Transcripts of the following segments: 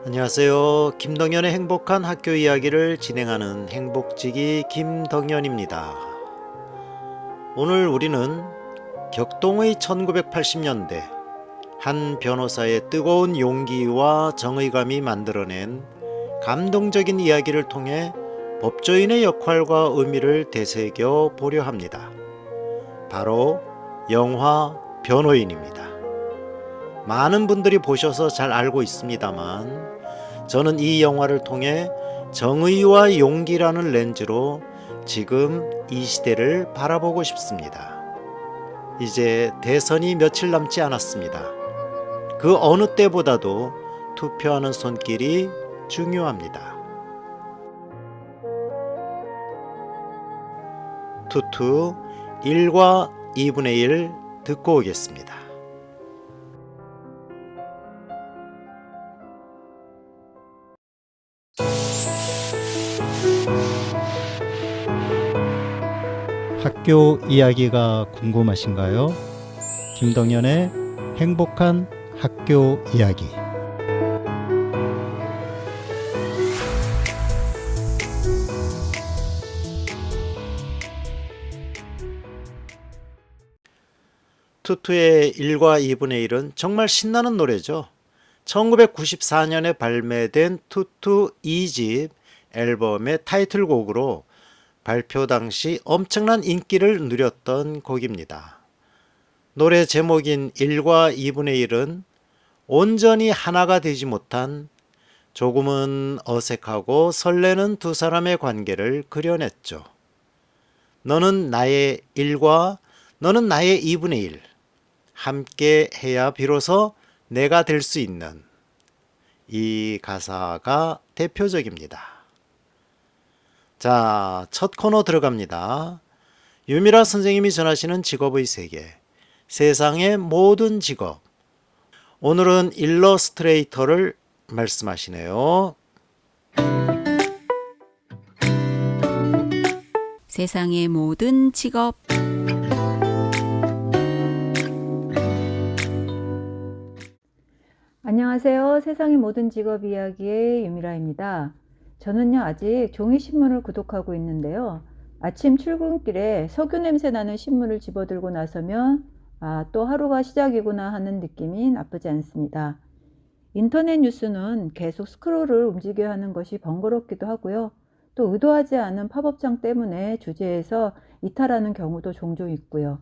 안녕하세요. 김덕연의 행복한 학교 이야기를 진행하는 행복지기 김덕연입니다. 오늘 우리는 격동의 1980년대 한 변호사의 뜨거운 용기와 정의감이 만들어낸 감동적인 이야기를 통해 법조인의 역할과 의미를 되새겨 보려 합니다. 바로 영화 변호인입니다. 많은 분들이 보셔서 잘 알고 있습니다만 저는 이 영화를 통해 정의와 용기라는 렌즈로 지금 이 시대를 바라보고 싶습니다. 이제 대선이 며칠 남지 않았습니다. 그 어느 때보다도 투표하는 손길이 중요합니다. 투투 1과 2분의 1 듣고 오겠습니다. 학교 이야기가 궁금하신가요? 김덕연의 행복한 학교 이야기. 투투의 1과 2분의 1은 정말 신나는 노래죠. 1994년에 발매된 투투 2집 앨범의 타이틀곡으로 발표 당시 엄청난 인기를 누렸던 곡입니다. 노래 제목인 1과 2분의 1은 온전히 하나가 되지 못한 조금은 어색하고 설레는 두 사람의 관계를 그려냈죠. 너는 나의 1과 너는 나의 2분의 1. 함께 해야 비로소 내가 될 수 있는 이 가사가 대표적입니다. 자, 첫 코너 들어갑니다. 유미라 선생님이 전하시는 직업의 세계, 세상의 모든 직업. 오늘은 일러스트레이터를 말씀하시네요. 세상의 모든 직업. 안녕하세요. 세상의 모든 직업 이야기의 유미라입니다. 저는요, 아직 종이신문을 구독하고 있는데요. 아침 출근길에 석유 냄새 나는 신문을 집어들고 나서면 또 하루가 시작이구나 하는 느낌이 나쁘지 않습니다. 인터넷 뉴스는 계속 스크롤을 움직여야 하는 것이 번거롭기도 하고요. 또 의도하지 않은 팝업창 때문에 주제에서 이탈하는 경우도 종종 있고요.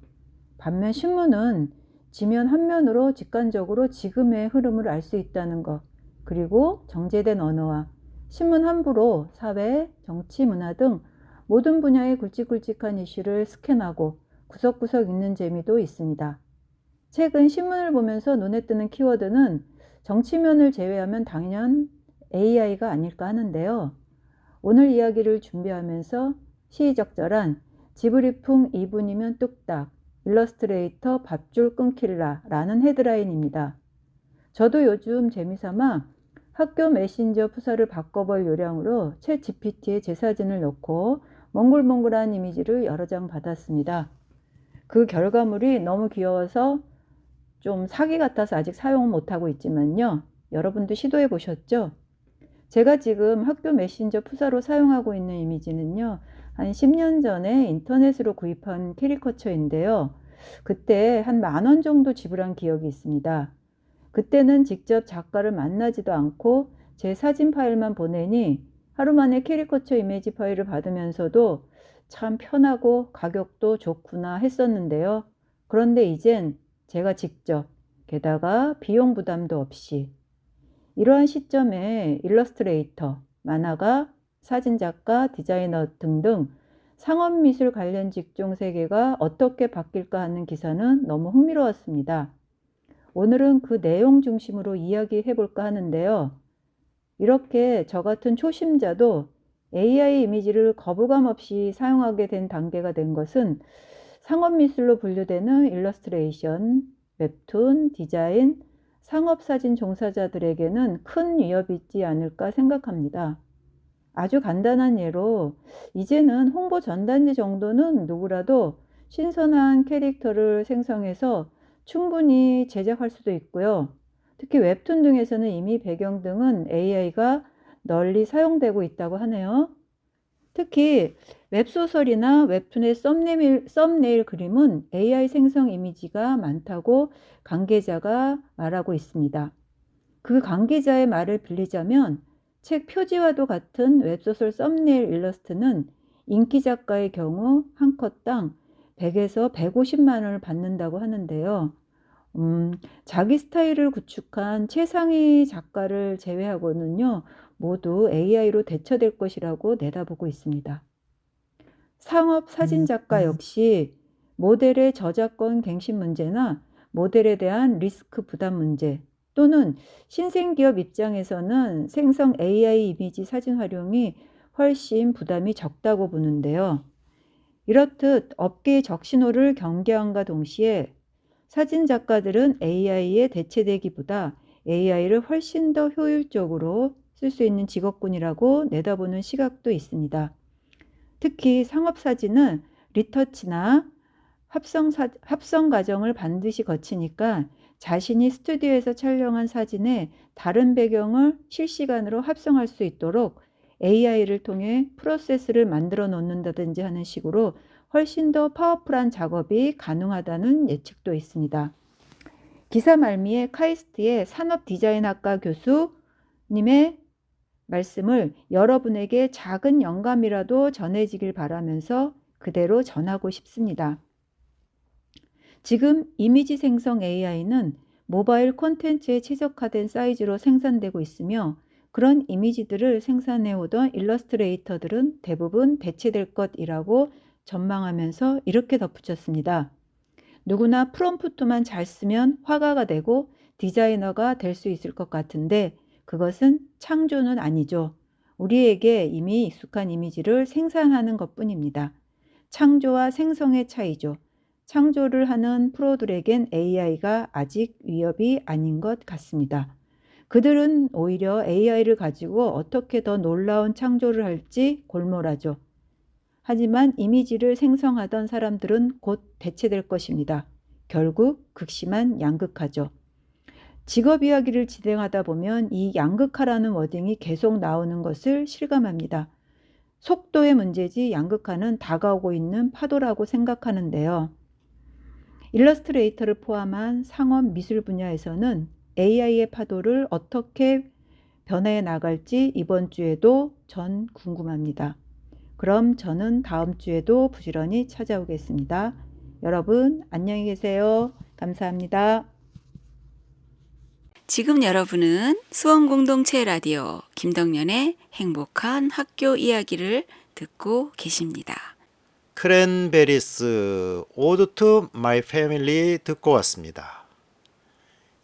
반면 신문은 지면 한 면으로 직관적으로 지금의 흐름을 알 수 있다는 것, 그리고 정제된 언어와 신문 함부로 사회, 정치, 문화 등 모든 분야의 굵직굵직한 이슈를 스캔하고 구석구석 읽는 재미도 있습니다. 최근 신문을 보면서 눈에 뜨는 키워드는 정치면을 제외하면 당연 AI가 아닐까 하는데요. 오늘 이야기를 준비하면서 시의적절한 지브리풍 2분이면 뚝딱, 일러스트레이터 밥줄 끊길라 라는 헤드라인입니다. 저도 요즘 재미삼아 학교 메신저 푸사를 바꿔볼 요량으로 챗 GPT에 제 사진을 넣고 몽글몽글한 이미지를 여러 장 받았습니다. 그 결과물이 너무 귀여워서 좀 사기 같아서 아직 사용은 못하고 있지만요. 여러분도 시도해 보셨죠? 제가 지금 학교 메신저 푸사로 사용하고 있는 이미지는요. 한 10년 전에 인터넷으로 구입한 캐리커처인데요. 그때 한 10,000원 정도 지불한 기억이 있습니다. 그때는 직접 작가를 만나지도 않고 제 사진 파일만 보내니 하루 만에 캐리커처 이미지 파일을 받으면서도 참 편하고 가격도 좋구나 했었는데요. 그런데 이젠 제가 직접, 게다가 비용 부담도 없이 이러한 시점에 일러스트레이터, 만화가, 사진작가, 디자이너 등등 상업미술 관련 직종 세계가 어떻게 바뀔까 하는 기사는 너무 흥미로웠습니다. 오늘은 그 내용 중심으로 이야기해 볼까 하는데요. 이렇게 저 같은 초심자도 AI 이미지를 거부감 없이 사용하게 된 단계가 된 것은 상업미술로 분류되는 일러스트레이션, 웹툰, 디자인, 상업사진 종사자들에게는 큰 위협이 있지 않을까 생각합니다. 아주 간단한 예로 이제는 홍보 전단지 정도는 누구라도 신선한 캐릭터를 생성해서 충분히 제작할 수도 있고요. 특히 웹툰 등에서는 이미 배경 등은 AI가 널리 사용되고 있다고 하네요. 특히 웹소설이나 웹툰의 썸네일 그림은 AI 생성 이미지가 많다고 관계자가 말하고 있습니다. 그 관계자의 말을 빌리자면 책 표지와도 같은 웹소설 썸네일 일러스트는 인기 작가의 경우 한 컷당 100에서 150만 원을 받는다고 하는데요. 자기 스타일을 구축한 최상위 작가를 제외하고는요, 모두 AI로 대처될 것이라고 내다보고 있습니다. 상업 사진 작가 역시 모델의 저작권 갱신 문제나 모델에 대한 리스크 부담 문제, 또는 신생기업 입장에서는 생성 AI 이미지 사진 활용이 훨씬 부담이 적다고 보는데요. 이렇듯 업계의 적신호를 경계함과 동시에 사진 작가들은 AI에 대체되기보다 AI를 훨씬 더 효율적으로 쓸 수 있는 직업군이라고 내다보는 시각도 있습니다. 특히 상업사진은 리터치나 합성 과정을 반드시 거치니까 자신이 스튜디오에서 촬영한 사진에 다른 배경을 실시간으로 합성할 수 있도록 AI를 통해 프로세스를 만들어 놓는다든지 하는 식으로 훨씬 더 파워풀한 작업이 가능하다는 예측도 있습니다. 기사 말미에 카이스트의 산업디자인학과 교수님의 말씀을 여러분에게 작은 영감이라도 전해지길 바라면서 그대로 전하고 싶습니다. 지금 이미지 생성 AI는 모바일 콘텐츠에 최적화된 사이즈로 생산되고 있으며 그런 이미지들을 생산해 오던 일러스트레이터들은 대부분 대체될 것이라고 전망하면서 이렇게 덧붙였습니다. 누구나 프롬프트만 잘 쓰면 화가가 되고 디자이너가 될 수 있을 것 같은데 그것은 창조는 아니죠. 우리에게 이미 익숙한 이미지를 생산하는 것뿐입니다. 창조와 생성의 차이죠. 창조를 하는 프로들에겐 AI가 아직 위협이 아닌 것 같습니다. 그들은 오히려 AI를 가지고 어떻게 더 놀라운 창조를 할지 골몰하죠. 하지만 이미지를 생성하던 사람들은 곧 대체될 것입니다. 결국 극심한 양극화죠. 직업 이야기를 진행하다 보면 이 양극화라는 워딩이 계속 나오는 것을 실감합니다. 속도의 문제지 양극화는 다가오고 있는 파도라고 생각하는데요. 일러스트레이터를 포함한 상업 미술 분야에서는 AI의 파도를 어떻게 변해 나갈지 이번 주에도 전 궁금합니다. 그럼 저는 다음 주에도 부지런히 찾아오겠습니다. 여러분 안녕히 계세요. 감사합니다. 지금 여러분은 수원공동체 라디오 김덕년의 행복한 학교 이야기를 듣고 계십니다. 크랜베리스 오드 투 마이 패밀리 듣고 왔습니다.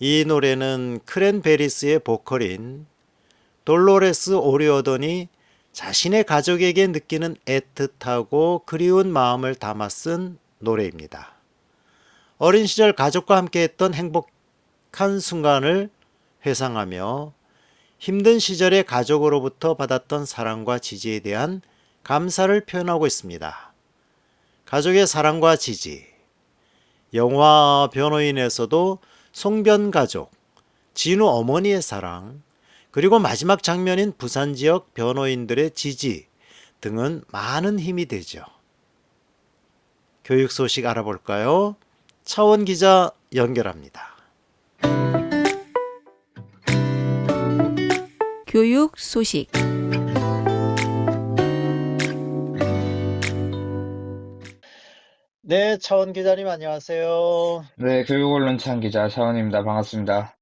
이 노래는 크랜베리스의 보컬인 돌로레스 오리오던이 자신의 가족에게 느끼는 애틋하고 그리운 마음을 담아 쓴 노래입니다. 어린 시절 가족과 함께했던 행복한 순간을 회상하며 힘든 시절에 가족으로부터 받았던 사랑과 지지에 대한 감사를 표현하고 있습니다. 가족의 사랑과 지지, 영화 변호인에서도 송변 가족, 진우 어머니의 사랑, 그리고 마지막 장면인 부산 지역 변호인들의 지지 등은 많은 힘이 되죠. 교육 소식 알아볼까요? 차원 기자 연결합니다. 교육 소식. 네, 차원 기자님 안녕하세요. 네, 교육언론창 기자 차원입니다. 반갑습니다.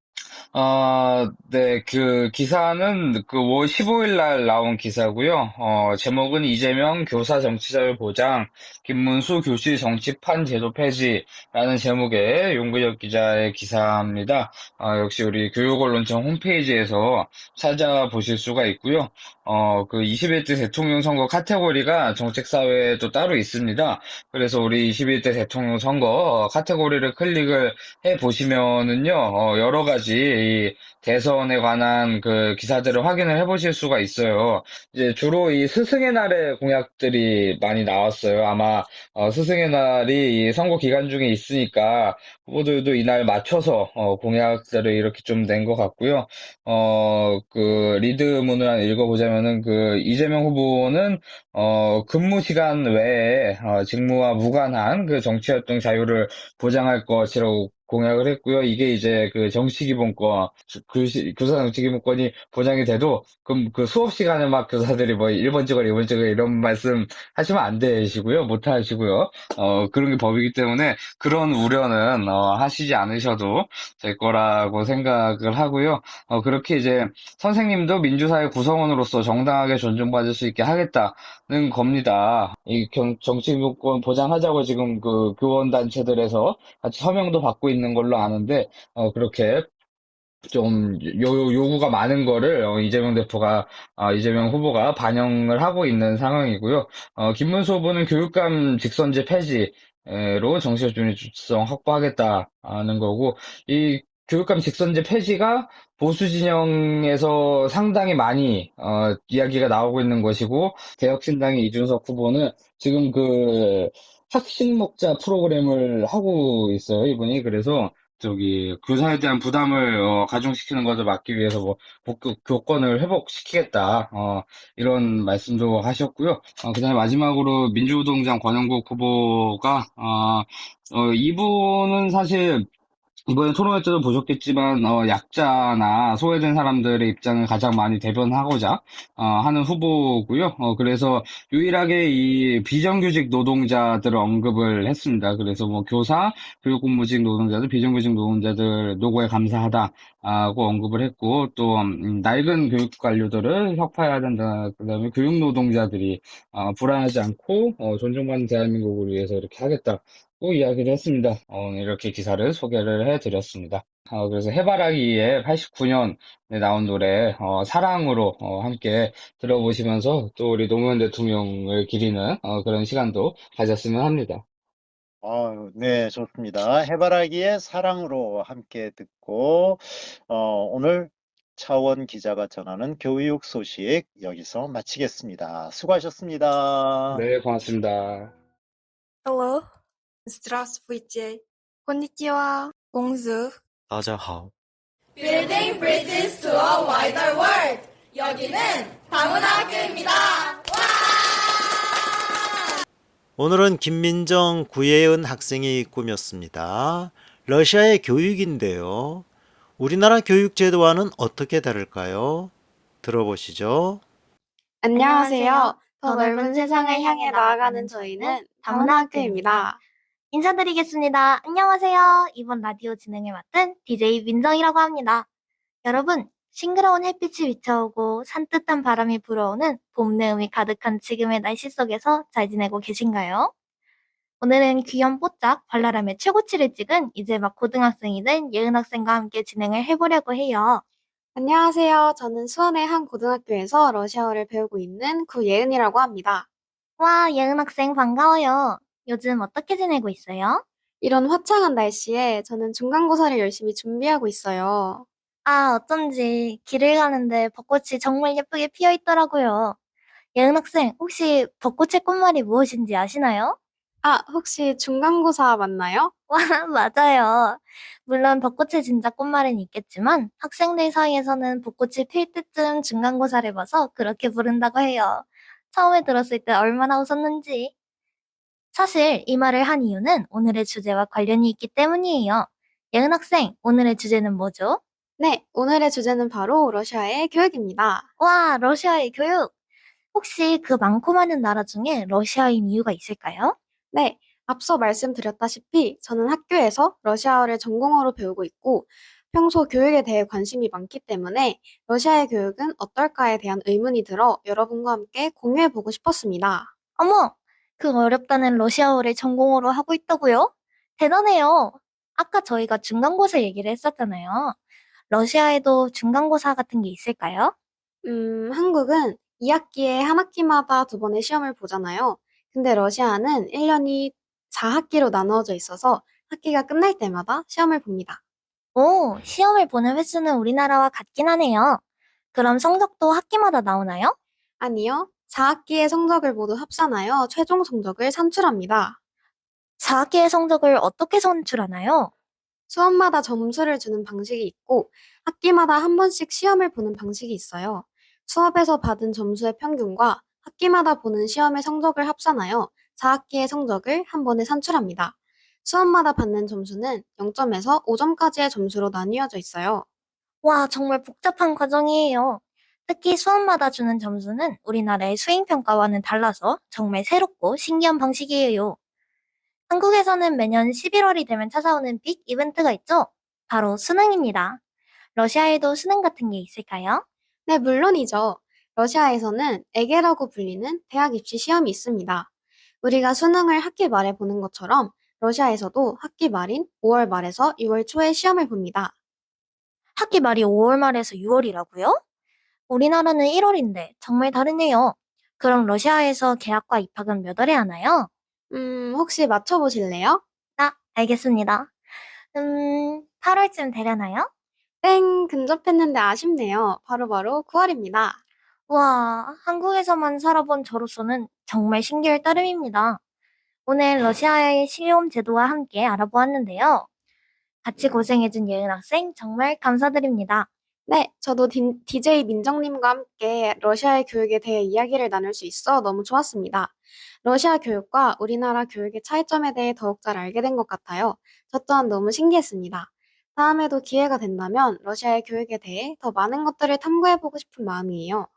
네, 그 기사는 그 5월 15일 날 나온 기사고요. 제목은 이재명 교사 정치자유 보장, 김문수 교실 정치판 제도 폐지라는 제목의 용구엽 기자의 기사입니다. 역시 우리 교육언론청 홈페이지에서 찾아보실 수가 있고요. 그 21대 대통령 선거 카테고리가 정책사회에도 따로 있습니다. 그래서 우리 21대 대통령 선거 카테고리를 클릭을 해 보시면은요, 여러 가지 이 대선에 관한 그 기사들을 확인을 해보실 수가 있어요. 이제 주로 이 스승의 날의 공약들이 많이 나왔어요. 아마 스승의 날이 이 선거 기간 중에 있으니까 후보들도 이날 맞춰서 공약들을 이렇게 좀 낸 것 같고요. 그 리드문을 하나 읽어보자면은 그 이재명 후보는 근무 시간 외에 직무와 무관한 그 정치활동 자유를 보장할 것이라고 공약을 했고요. 이게 이제 그 정치기본권, 교사 정치기본권이 보장이 돼도 그럼 그 수업 시간에 막 교사들이 뭐 1번 찍어라, 2번 찍어라 이런 말씀 하시면 안 되시고요. 못 하시고요. 그런 게 법이기 때문에 그런 우려는 하시지 않으셔도 될 거라고 생각을 하고요. 그렇게 이제 선생님도 민주사회 구성원으로서 정당하게 존중받을 수 있게 하겠다는 겁니다. 이 정치인권 보장하자고 지금 그 교원단체들에서 같이 서명도 받고 있는 걸로 아는데, 그렇게 좀 요구가 많은 거를 이재명 후보가 반영을 하고 있는 상황이고요. 김문수 후보는 교육감 직선제 폐지로 정치적 중립성 확보하겠다는 거고, 이 교육감 직선제 폐지가 보수 진영에서 상당히 많이 이야기가 나오고 있는 것이고, 개혁신당의 이준석 후보는 지금 그 학식 먹자 프로그램을 하고 있어요, 이분이. 그래서 저기 교사에 대한 부담을 가중시키는 것을 막기 위해서 뭐 교권을 회복시키겠다 이런 말씀도 하셨고요. 그다음에 마지막으로 민주노동당 권영국 후보가 이분은 사실 이번에 토론회 때도 보셨겠지만, 약자나 소외된 사람들의 입장을 가장 많이 대변하고자, 하는 후보고요. 그래서 유일하게 이 비정규직 노동자들을 언급을 했습니다. 그래서 뭐 교사, 교육공무직 노동자들, 비정규직 노동자들 노고에 감사하다고 언급을 했고, 또, 낡은 교육 관료들을 혁파해야 된다. 그 다음에 교육 노동자들이, 불안하지 않고, 존중받는 대한민국을 위해서 이렇게 하겠다. 이야기를 했습니다. 오늘 이렇게 기사를 소개를 해드렸습니다. 그래서 해바라기에 89년에 나온 노래 사랑으로 함께 들어보시면서 또 우리 노무현 대통령을 기리는 그런 시간도 가졌으면 합니다. 네, 좋습니다. 해바라기의 사랑으로 함께 듣고, 오늘 차원 기자가 전하는 교육 소식 여기서 마치겠습니다. 수고하셨습니다. 네, 고맙습니다. Hello, здравствуйте, konnichiwa, bonjour. 大家好. Building bridges to a wider world. 여기는 다문학교입니다. 오늘은 김민정, 구예은 학생이 꾸몄습니다. 러시아의 교육인데요. 우리나라 교육 제도와는 어떻게 다를까요? 들어보시죠. 안녕하세요. 더 넓은 세상을 향해 나아가는 저희는 다문화학교입니다. 인사드리겠습니다. 안녕하세요. 이번 라디오 진행을 맡은 DJ 민정이라고 합니다. 여러분, 싱그러운 햇빛이 비쳐오고 산뜻한 바람이 불어오는 봄 내음이 가득한 지금의 날씨 속에서 잘 지내고 계신가요? 오늘은 귀염뽀짝 발랄함의 최고치를 찍은 이제 막 고등학생이 된 예은 학생과 함께 진행을 해보려고 해요. 안녕하세요. 저는 수원의 한 고등학교에서 러시아어를 배우고 있는 구예은이라고 합니다. 와, 예은 학생 반가워요. 요즘 어떻게 지내고 있어요? 이런 화창한 날씨에 저는 중간고사를 열심히 준비하고 있어요. 아, 어쩐지 길을 가는데 벚꽃이 정말 예쁘게 피어 있더라고요. 예은 학생, 혹시 벚꽃의 꽃말이 무엇인지 아시나요? 아, 혹시 중간고사 맞나요? 와, 맞아요. 물론 벚꽃의 진짜 꽃말은 있겠지만 학생들 사이에서는 벚꽃이 필 때쯤 중간고사를 봐서 그렇게 부른다고 해요. 처음에 들었을 때 얼마나 웃었는지. 사실 이 말을 한 이유는 오늘의 주제와 관련이 있기 때문이에요. 예은 학생, 오늘의 주제는 뭐죠? 네, 오늘의 주제는 바로 러시아의 교육입니다. 와, 러시아의 교육! 혹시 그 많고 많은 나라 중에 러시아인 이유가 있을까요? 네, 앞서 말씀드렸다시피 저는 학교에서 러시아어를 전공어로 배우고 있고 평소 교육에 대해 관심이 많기 때문에 러시아의 교육은 어떨까에 대한 의문이 들어 여러분과 함께 공유해보고 싶었습니다. 어머, 그 어렵다는 러시아어를 전공으로 하고 있다고요? 대단해요. 아까 저희가 중간고사 얘기를 했었잖아요. 러시아에도 중간고사 같은 게 있을까요? 한국은 2학기에 한 학기마다 2번의 시험을 보잖아요. 근데 러시아는 1년이 4학기로 나누어져 있어서 학기가 끝날 때마다 시험을 봅니다. 오, 시험을 보는 횟수는 우리나라와 같긴 하네요. 그럼 성적도 학기마다 나오나요? 아니요. 4학기의 성적을 모두 합산하여 최종 성적을 산출합니다. 4학기의 성적을 어떻게 선출하나요? 수업마다 점수를 주는 방식이 있고 학기마다 한 번씩 시험을 보는 방식이 있어요. 수업에서 받은 점수의 평균과 학기마다 보는 시험의 성적을 합산하여 4학기의 성적을 한 번에 산출합니다. 수업마다 받는 점수는 0점에서 5점까지의 점수로 나뉘어져 있어요. 와, 정말 복잡한 과정이에요. 특히 수업마다 주는 점수는 우리나라의 수행평가와는 달라서 정말 새롭고 신기한 방식이에요. 한국에서는 매년 11월이 되면 찾아오는 빅 이벤트가 있죠? 바로 수능입니다. 러시아에도 수능 같은 게 있을까요? 네, 물론이죠. 러시아에서는 에게라고 불리는 대학 입시 시험이 있습니다. 우리가 수능을 학기 말에 보는 것처럼 러시아에서도 학기 말인 5월 말에서 6월 초에 시험을 봅니다. 학기 말이 5월 말에서 6월이라고요? 우리나라는 1월인데 정말 다르네요. 그럼 러시아에서 개학과 입학은 몇 월에 하나요? 혹시 맞춰보실래요? 알겠습니다. 8월쯤 되려나요? 땡, 근접했는데 아쉽네요. 바로바로 9월입니다. 와, 한국에서만 살아본 저로서는 정말 신기할 따름입니다. 오늘 러시아의 시험 제도와 함께 알아보았는데요. 같이 고생해준 예은 학생 정말 감사드립니다. 네, 저도 DJ 민정님과 함께 러시아의 교육에 대해 이야기를 나눌 수 있어 너무 좋았습니다. 러시아 교육과 우리나라 교육의 차이점에 대해 더욱 잘 알게 된 것 같아요. 저 또한 너무 신기했습니다. 다음에도 기회가 된다면 러시아의 교육에 대해 더 많은 것들을 탐구해보고 싶은 마음이에요.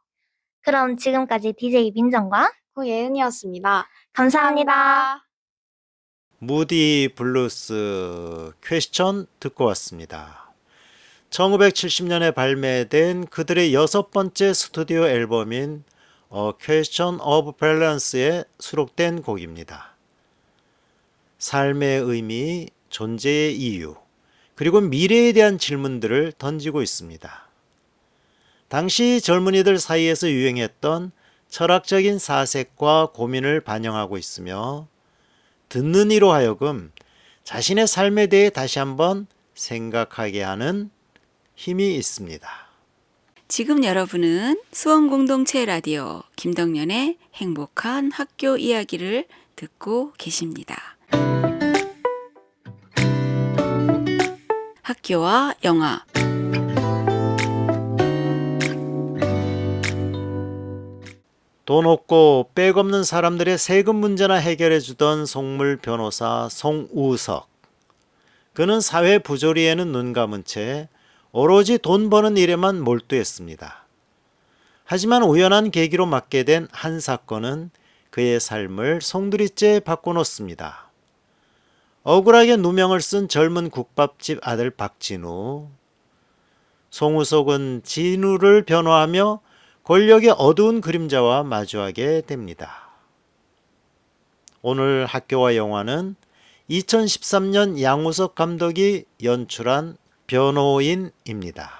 그럼 지금까지 DJ 민정과 고예은이었습니다. 감사합니다. 무디 블루스 퀘스천 듣고 왔습니다. 1970년에 발매된 그들의 6번째 스튜디오 앨범인 A Question of Balance에 수록된 곡입니다. 삶의 의미, 존재의 이유, 그리고 미래에 대한 질문들을 던지고 있습니다. 당시 젊은이들 사이에서 유행했던 철학적인 사색과 고민을 반영하고 있으며 듣는 이로 하여금 자신의 삶에 대해 다시 한번 생각하게 하는 힘이 있습니다. 지금 여러분은 수원공동체 라디오 김덕년의 행복한 학교 이야기를 듣고 계십니다. 학교와 영화. 돈 없고 백 없는 사람들의 세금 문제나 해결해 주던 속물 변호사 송우석. 그는 사회 부조리에는 눈 감은 채 오로지 돈 버는 일에만 몰두했습니다. 하지만 우연한 계기로 맡게 된 한 사건은 그의 삶을 송두리째 바꿔놓습니다. 억울하게 누명을 쓴 젊은 국밥집 아들 박진우. 송우석은 진우를 변호하며 권력의 어두운 그림자와 마주하게 됩니다. 오늘 학교와 영화는 2013년 양우석 감독이 연출한 변호인입니다.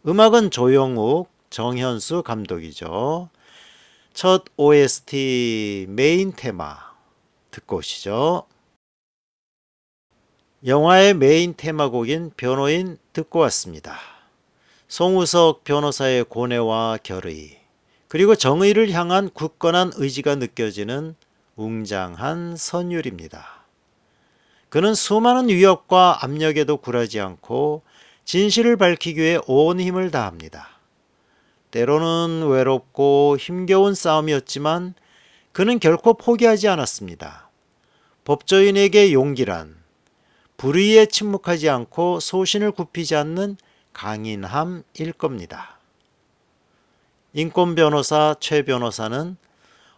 음악은 조영욱, 정현수 감독이죠. 첫 OST 메인 테마 듣고 오시죠. 영화의 메인 테마곡인 변호인 듣고 왔습니다. 송우석 변호사의 고뇌와 결의, 그리고 정의를 향한 굳건한 의지가 느껴지는 웅장한 선율입니다. 그는 수많은 위협과 압력에도 굴하지 않고 진실을 밝히기 위해 온 힘을 다합니다. 때로는 외롭고 힘겨운 싸움이었지만 그는 결코 포기하지 않았습니다. 법조인에게 용기란 불의에 침묵하지 않고 소신을 굽히지 않는 강인함일 겁니다. 인권 변호사 최 변호사는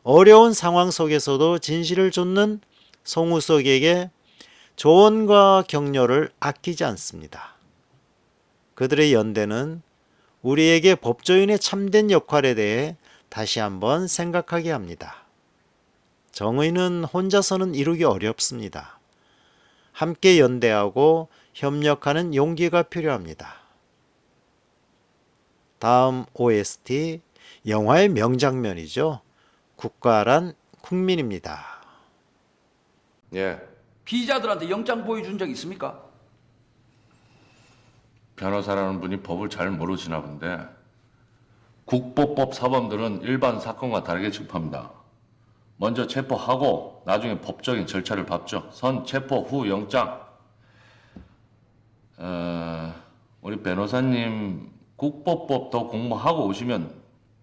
어려운 상황 속에서도 진실을 좇는 송우석에게 조언과 격려를 아끼지 않습니다. 그들의 연대는 우리에게 법조인의 참된 역할에 대해 다시 한번 생각하게 합니다. 정의는 혼자서는 이루기 어렵습니다. 함께 연대하고 협력하는 용기가 필요합니다. 다음 OST, 영화의 명장면이죠. 국가란 국민입니다. 예. 피의자들한테 영장 보여준 적 있습니까? 변호사라는 분이 법을 잘 모르시나 본데 국보법 사범들은 일반 사건과 다르게 취급합니다. 먼저 체포하고 나중에 법적인 절차를 밟죠. 선 체포 후 영장. 우리 변호사님 국보법 더 공부하고 오시면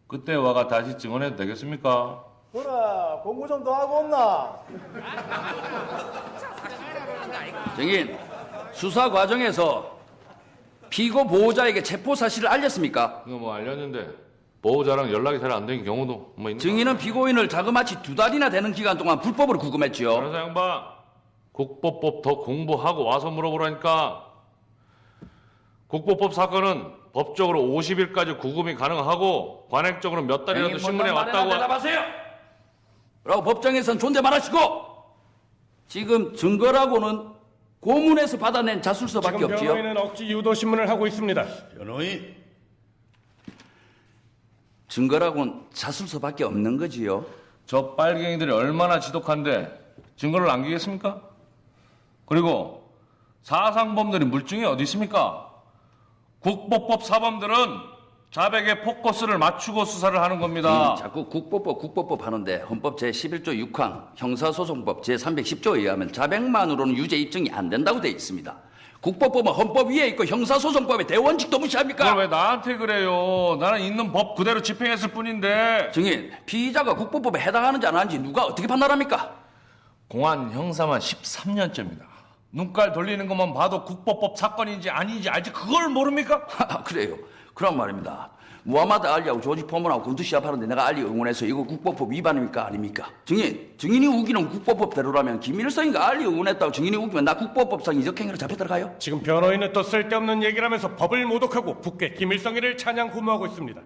그때 와가 다시 증언해도 되겠습니까? 그래, 공부 좀 더 하고 온나? 증인, 수사 과정에서 피고 보호자에게 체포 사실을 알렸습니까? 이거 뭐 알렸는데 보호자랑 연락이 잘 안 되는 경우도 뭐 있는 증인은 피고인을 자그마치 2달이나 되는 기간 동안 불법으로 구금했지요. 변호사 양반, 국보법 더 공부하고 와서 물어보라니까. 국보법 사건은 법적으로 50일까지 구금이 가능하고 관행적으로 몇 달이라도 신문에 왔다고. 대답하세요. 라고 법정에선 존댓말 하시고 지금 증거라고는 고문에서 받아낸 자술서밖에 지금 없지요. 변호인은 억지 유도 신문을 하고 있습니다. 변호인, 증거라고는 자술서밖에 없는 거지요. 저 빨갱이들이 얼마나 지독한데 증거를 남기겠습니까? 그리고 사상범들이 물증이 어디 있습니까? 국보법 사범들은 자백에 포커스를 맞추고 수사를 하는 겁니다. 자꾸 국보법 하는데 헌법 제11조 6항 형사소송법 제310조에 의하면 자백만으로는 유죄 입증이 안 된다고 돼 있습니다. 국보법은 헌법 위에 있고 형사소송법의 대원칙도 무시합니까? 그걸 왜 나한테 그래요? 나는 있는 법 그대로 집행했을 뿐인데. 증인, 피의자가 국보법에 해당하는지 안 하는지 누가 어떻게 판단합니까? 공안 형사만 13년째입니다. 눈깔 돌리는 것만 봐도 국보법 사건인지 아닌지 알지 그걸 모릅니까? 그래요. 그런 말입니다. 무하마드 알리하고 조지 포먼하고 권투 시합하는데 내가 알리 응원해서 이거 국보법 위반입니까 아닙니까? 증인이 우기는 국보법대로라면 김일성이가 알리 응원했다고 증인이 우기면 나 국보법상 이적행위로 잡혀 들어가요? 지금 변호인은 또 쓸데없는 얘기를 하면서 법을 모독하고 국회 김일성이를 찬양 구모하고 있습니다.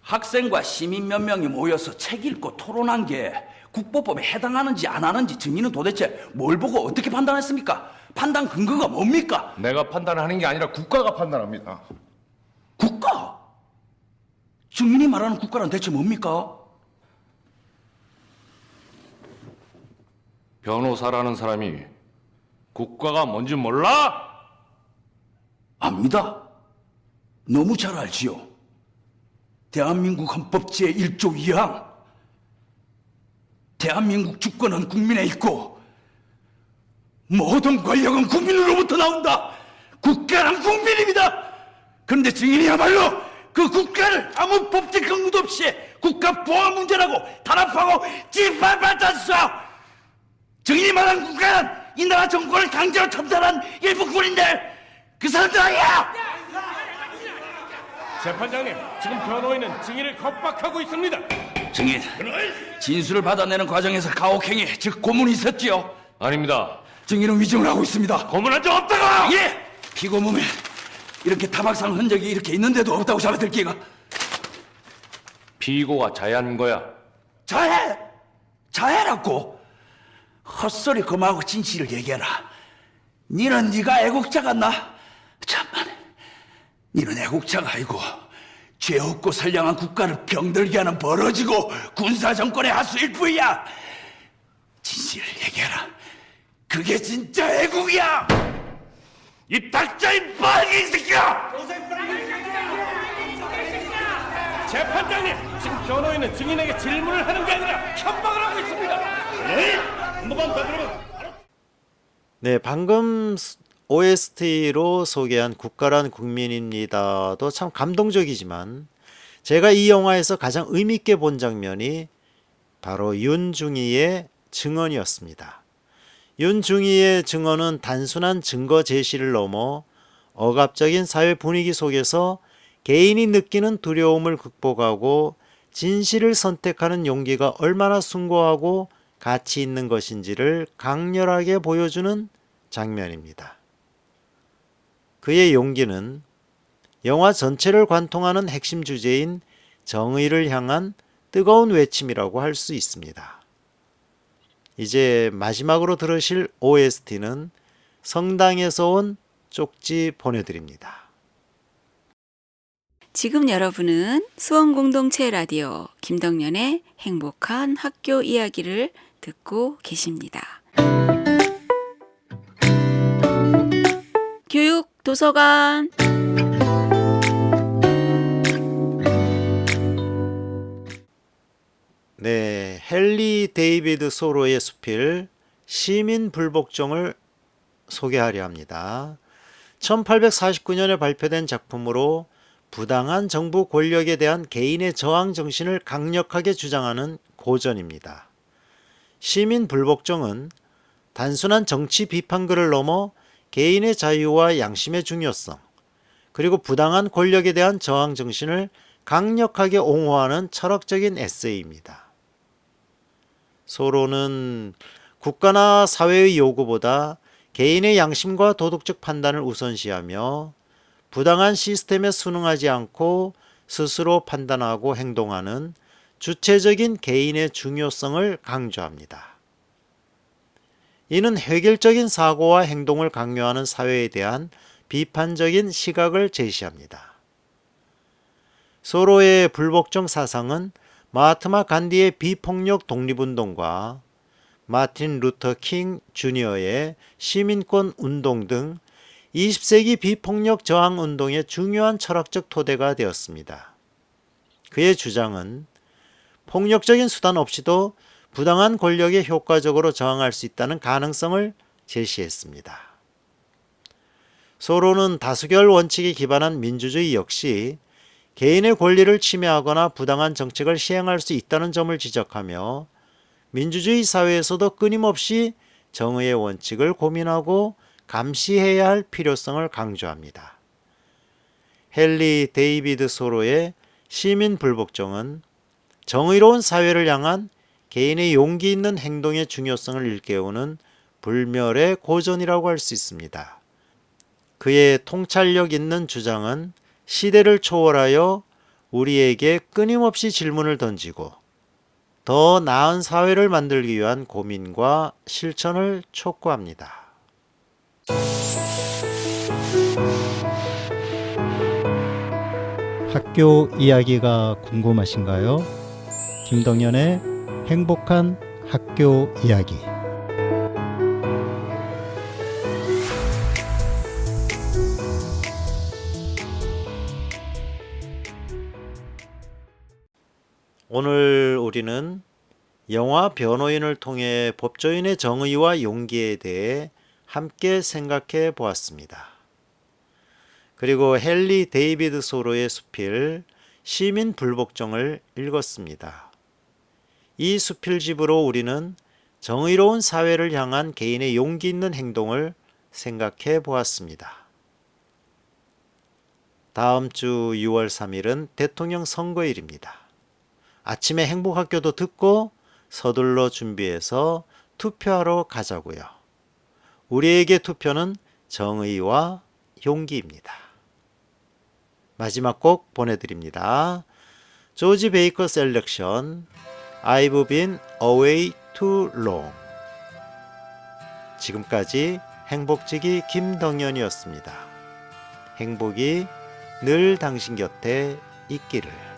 학생과 시민 몇 명이 모여서 책 읽고 토론한 게 국보법에 해당하는지 안 하는지 증인은 도대체 뭘 보고 어떻게 판단했습니까? 판단 근거가 뭡니까? 내가 판단하는 게 아니라 국가가 판단합니다. 국가? 증인이 말하는 국가란 대체 뭡니까? 변호사라는 사람이 국가가 뭔지 몰라? 압니다. 너무 잘 알지요. 대한민국 헌법 제1조 2항. 대한민국 주권은 국민에 있고 모든 권력은 국민으로부터 나온다. 국가란 국민입니다. 그런데 증인이야말로 그 국가를 아무 법적 근거도 없이 국가 보안 문제라고 탄압하고 짓밟았었어. 증인이 말한 국가는 이 나라 정권을 강제로 첨단한 일부군인데 그 사람들 아니야. 재판장님, 지금 변호인은 증인을 겁박하고 있습니다. 증인, 진술을 받아내는 과정에서 가혹행위, 즉 고문이 있었지요? 아닙니다. 증인은 위증을 하고 있습니다. 고문한 적 없다고! 예! 피고 몸에 이렇게 타박상 흔적이 이렇게 있는데도 없다고 잡아들기가. 피고가 자해한 거야. 자해라고? 헛소리 그만하고 진실을 얘기해라. 니는 네가 애국자 같나? 참만, 니는 애국자가 아니고 죄 없고 선량한 국가를 병들게 하는 벌어지고 군사정권의 하수일 뿐이야. 진실을 얘기해라. 그게 진짜 애국이야. 이 닥쳐, 이 빨갱이 새끼야! 재판장님, 지금 변호인은 증인에게 질문을 하는 게 아니라 협박을 하고 있습니다. 한 번만 더 들어봐. 네, 방금 OST로 소개한 국가란 국민입니다도 참 감동적이지만 제가 이 영화에서 가장 의미 있게 본 장면이 바로 윤중이의 증언이었습니다. 윤중이의 증언은 단순한 증거 제시를 넘어 억압적인 사회 분위기 속에서 개인이 느끼는 두려움을 극복하고 진실을 선택하는 용기가 얼마나 숭고하고 가치 있는 것인지를 강렬하게 보여주는 장면입니다. 그의 용기는 영화 전체를 관통하는 핵심 주제인 정의를 향한 뜨거운 외침이라고 할 수 있습니다. 이제 마지막으로 들으실 OST는 성당에서 온 쪽지 보내드립니다. 지금 여러분은 수원공동체 라디오 김덕년의 행복한 학교 이야기를 듣고 계십니다. 교육 도서관 헨리 데이비드 소로의 수필 시민 불복종을 소개하려 합니다. 1849년에 발표된 작품으로 부당한 정부 권력에 대한 개인의 저항 정신을 강력하게 주장하는 고전입니다. 시민 불복종은 단순한 정치 비판글을 넘어 개인의 자유와 양심의 중요성, 그리고 부당한 권력에 대한 저항 정신을 강력하게 옹호하는 철학적인 에세이입니다. 소로는 국가나 사회의 요구보다 개인의 양심과 도덕적 판단을 우선시하며 부당한 시스템에 순응하지 않고 스스로 판단하고 행동하는 주체적인 개인의 중요성을 강조합니다. 이는 획일적인 사고와 행동을 강요하는 사회에 대한 비판적인 시각을 제시합니다. 소로의 불복종 사상은 마하트마 간디의 비폭력 독립운동과 마틴 루터 킹 주니어의 시민권 운동 등 20세기 비폭력 저항 운동의 중요한 철학적 토대가 되었습니다. 그의 주장은 폭력적인 수단 없이도 부당한 권력에 효과적으로 저항할 수 있다는 가능성을 제시했습니다. 소로는 다수결 원칙에 기반한 민주주의 역시 개인의 권리를 침해하거나 부당한 정책을 시행할 수 있다는 점을 지적하며 민주주의 사회에서도 끊임없이 정의의 원칙을 고민하고 감시해야 할 필요성을 강조합니다. 헨리 데이비드 소로의 시민 불복종은 정의로운 사회를 향한 개인의 용기 있는 행동의 중요성을 일깨우는 불멸의 고전이라고 할 수 있습니다. 그의 통찰력 있는 주장은 시대를 초월하여 우리에게 끊임없이 질문을 던지고 더 나은 사회를 만들기 위한 고민과 실천을 촉구합니다. 학교 이야기가 궁금하신가요? 김덕연의 행복한 학교 이야기. 오늘 우리는 영화 변호인을 통해 법조인의 정의와 용기에 대해 함께 생각해 보았습니다. 그리고 헨리 데이비드 소로의 수필 시민 불복종을 읽었습니다. 이 수필집으로 우리는 정의로운 사회를 향한 개인의 용기 있는 행동을 생각해 보았습니다. 다음 주 6월 3일은 대통령 선거일입니다. 아침에 행복학교도 듣고 서둘러 준비해서 투표하러 가자고요. 우리에게 투표는 정의와 용기입니다. 마지막 곡 보내드립니다. 조지 베이커 셀렉션 I've been away too long. 지금까지 행복지기 김덕연이었습니다. 행복이 늘 당신 곁에 있기를.